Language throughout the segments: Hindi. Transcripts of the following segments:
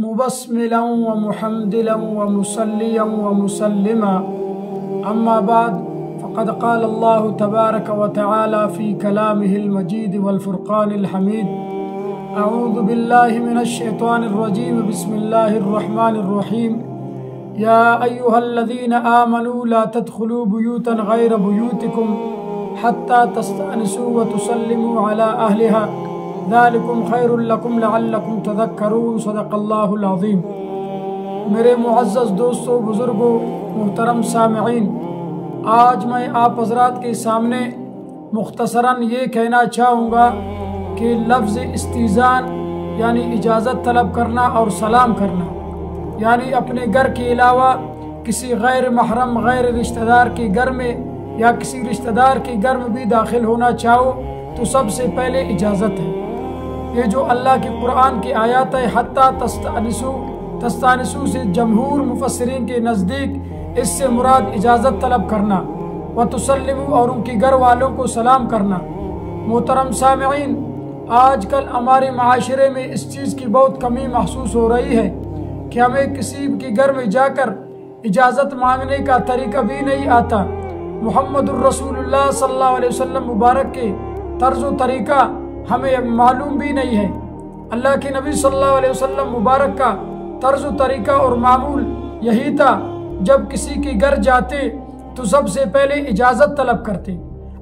मुबस्मिलन व मुहम्दिलन व मुसल्लियन व मुसल्लिमा अम्मा बाद फ़क़द क़ाल अल्लाहु तबारक व तआला फ़ी कलामिहिल मजीद वल फ़ुरक़ानिल हमीद अऊज़ु बिल्लाहि मिनश शैतानिर रजीम बिस्मिल्लाहिर रहमानिर रहीम या अय्युहल्लज़ीना आमनू ला तदख़ुलू बुयूतन ग़ैर बुयूतिकुम हत्ता तस्तअनिसू व तुसल्लिमू अला अहलिहा ज़ालिकुम खैरुल लकुम लअल्लकुम तज़क्करून सदक़ल्लाहुल अज़ीम। मेरे मुअज़्ज़ज़ दोस्तों, बुज़ुर्गों, मुहतरम सामिईन, आज मैं आप हज़रात के सामने मुख्तसरन ये कहना चाहूँगा कि लफ्ज़ इस्तिज़ान यानी इजाज़त तलब करना और सलाम करना, यानी अपने घर के अलावा किसी गैर महरम गैर रिश्तेदार के घर में या किसी रिश्तेदार के घर में भी दाखिल होना चाहो तो सबसे पहले इजाज़त है। ये जो अल्लाह की कुरान की आयत है, हत्ता तस्तानिसू से जमहूर मुफस्सिरीन के नज़दीक इससे मुराद इजाज़त तलब करना व तुसल्लिमू और उनके घर वालों को सलाम करना। मोहतरम सामिईन, आजकल हमारे माशरे में इस चीज़ की बहुत कमी महसूस हो रही है कि हमें किसी के घर में जाकर इजाज़त मांगने का तरीका भी नहीं आता। मुहम्मदुर रसूलुल्लाह सल्लल्लाहु अलैहि वसल्लम मुबारक के तर्ज़ व तरीका हमें मालूम भी नहीं है। अल्लाह के नबी सल्लल्लाहु अलैहि वसल्लम मुबारक का तर्ज़ व तरीका और मामूल यही था, जब किसी के घर जाते तो सबसे पहले इजाज़त तलब करते।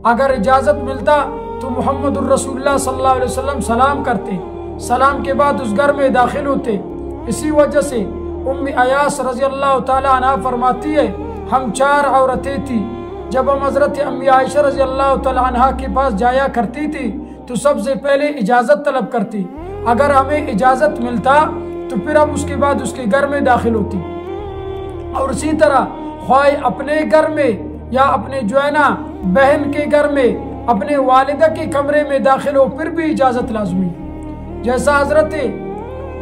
अगर इजाज़त मिलता तो मुहम्मदुर रसूलुल्लाह सल्लल्लाहु अलैहि वसल्लम सलाम करते, सलाम के बाद उस घर में दाखिल होते। इसी वजह से उम्मे अयास रज़ी अल्लाह ताला अन्हा फरमाती है, हम 4 औरतें थी, जब हम हज़रत अम्मी आयशा रज़ी अल्लाह ताला अन्हा के पास जाया करती थी तो सबसे पहले इजाज़त तलब करती। अगर हमें इजाज़त मिलता तो फिर हम उसके बाद उसके घर में दाखिल होती। और इसी तरह ख्वाए अपने घर में या अपने जो है ना बहन के घर में, अपने वालिदा के कमरे में दाखिल हो, फिर भी इजाज़त लाज़मी। जैसा हज़रत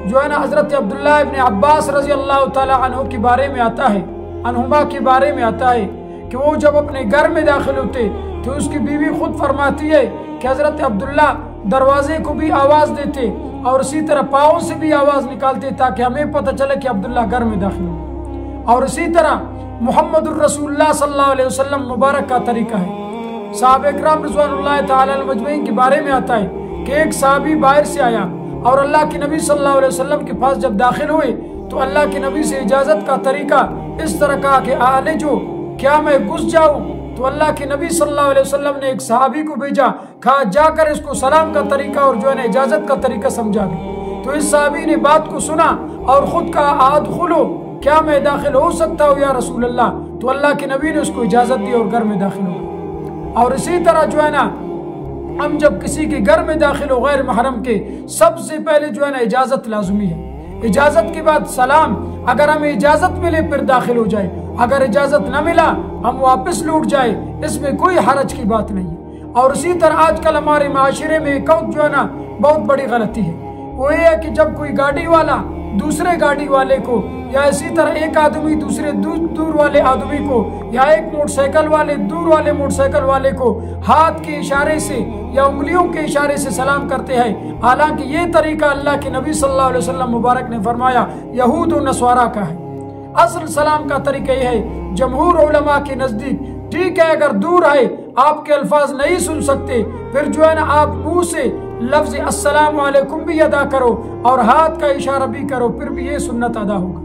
जो है ना हज़रत अब्दुल्लाह इब्न अब्बास रज़ी अल्लाह ताला अन्हु के बारे में आता है, अन्हुमा के बारे में आता है कि वो जब अपने घर में दाखिल होते तो उसकी बीवी खुद फरमाती है कि हज़रत अब्दुल्ला दरवाजे को भी आवाज़ देते और इसी तरह पाँव से भी आवाज़ निकालते ताकि हमें पता चले कि अब्दुल्ला घर में दाखिल हो। और इसी तरह मुहम्मदुर रसूलुल्लाह सल्लल्लाहु अलैहि वसल्लम मुबारक का तरीका है। सहाबा इकराम रिज़वानुल्लाह तआला अलैहिम अजमईन के बारे में आता है कि एक सहाबी बाहर से आया और अल्लाह के नबी सल्लल्लाहु अलैहि वसल्लम के पास जब दाखिल हुए तो अल्लाह के नबी से इजाज़त का तरीका इस तरह कहा कि आले जो क्या मैं घुस जाऊँ? तो अल्लाह के नबी सल्लल्लाहु अलैहि वसल्लम ने एक सहाबी को भेजा, कहा जाकर इसको सलाम का तरीका और जो है ना इजाज़त का तरीका समझा दे। तो इस सहाबी ने बात को सुना और खुद कहा अदखुलू, क्या मैं दाखिल हो सकता हूँ या रसूल अल्लाह? तो अल्लाह के नबी ने उसको इजाज़त दी और घर में दाखिल हो। और इसी तरह जो है ना हम जब किसी के घर में दाखिल हो गैर महरम के, सबसे पहले जो है ना इजाज़त लाज़मी है। इजाज़त के बाद सलाम। अगर हमें इजाज़त मिले फिर दाखिल हो जाए, अगर इजाज़त न मिला हम वापस लौट जाए, इसमें कोई हरज की बात नहीं है। और इसी तरह आजकल हमारे माशरे में एक जो है ना बहुत बड़ी गलती है, वो ये है कि जब कोई गाड़ी वाला दूसरे गाड़ी वाले को या इसी तरह एक आदमी दूसरे दूर वाले आदमी को या एक मोटरसाइकिल वाले दूर वाले मोटरसाइकिल वाले को हाथ के इशारे से या उंगलियों के इशारे से सलाम करते हैं। हालांकि ये तरीका अल्लाह के नबी सल्लल्लाहु अलैहि वसल्लम मुबारक ने फरमाया यहूद और नस्वारा का है। असल सलाम का तरीका यह है जमहूर उलमा के नज़दीक, ठीक है अगर दूर है आपके अल्फाज नहीं सुन सकते फिर जो है ना आप मुंह से लफ्ज़ अस्सलामु अलैकुम भी अदा करो और हाथ का इशारा भी करो, फिर भी ये सुन्नत अदा होगा।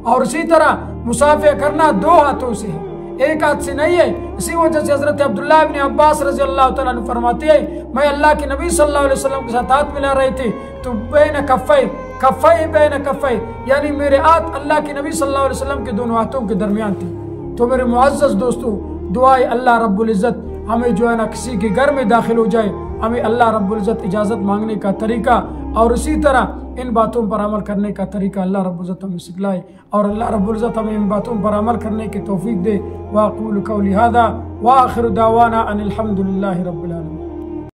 और इसी तरह मुसाफिया करना 2 हाथों से है, एक हाथ से नहीं है। इसी वजह से हज़रत अब्दुल्लाह इब्न अब्बास रज़ी अल्लाह तआला अन्हु फरमाते हैं, मैं अल्लाह के नबी सल्लल्लाहु अलैहि वसल्लम के साथ हाथ मिला रहे थे तो बैन कफ़ै यानी मेरे हाथ अल्लाह के नबी सल्लल्लाहु अलैहि वसल्लम के दोनों हाथों के दरमियान थे। तो मेरे मुअज़्ज़ज़ दोस्तों, दुआ है अल्लाह रब्बुल इज़्ज़त हमें जो है ना किसी के घर में दाखिल हो जाए, हमें अल्लाह रब्बुल इज़्ज़त इजाज़त मांगने का तरीका और इसी तरह इन बातों पर अमल करने का तरीका अल्लाह रब्बुल इज़्ज़त हमें सिखलाए और अल्लाह रब्बुल इज़्ज़त हमें इन बातों पर अमल करने की तौफीक दे। व अक़ूलु क़ौली हाज़ा व आख़िरु दावाना अनिल हम्दुलिल्लाहि रब्बिल आलमीन।